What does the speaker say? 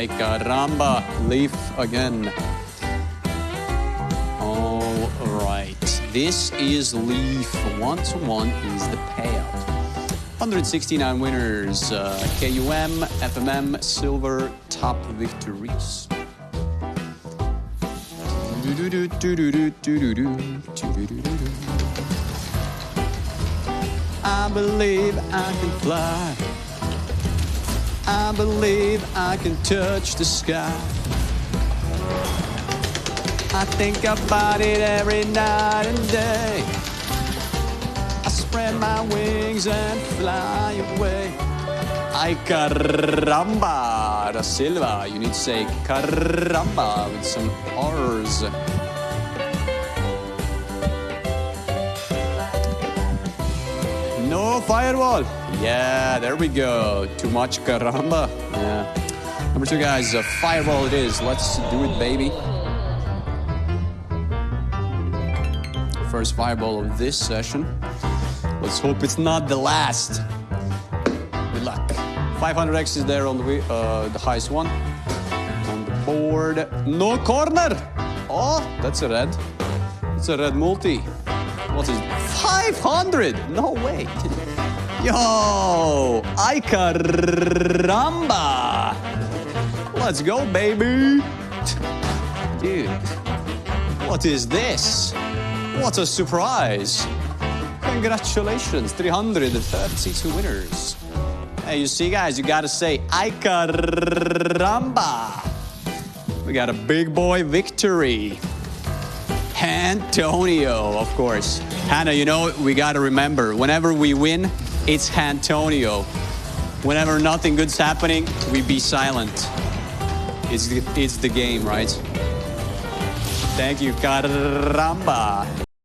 Ay, caramba. Leaf again. All right. This is Leaf. 1-1 is the payout. 169 winners. KUM, FMM, silver, top victories. I believe I can fly. I believe I can touch the sky. I think about it every night and day. I spread my wings and fly away. Ay, caramba, da Silva. You need to say caramba with some R's. No firewall. Yeah, there we go. Too much caramba. Yeah. Number 2, guys, a fireball it is. Let's do it, baby. First fireball of this session. Let's hope it's not the last. Good luck. 500x is there on the highest one. On the board. No corner. Oh, that's a red. It's a red multi. What is it? 500? No way. Yo, ay caramba. Let's go, baby. Dude, what is this? What a surprise. Congratulations, 332 winners. Hey, you see, guys, you gotta say, ay caramba. We got a big boy victory. Antonio, of course. Hannah, you know, we gotta remember, whenever we win, it's Antonio. Whenever nothing good's happening, we be silent. It's the game, right? Thank you, caramba.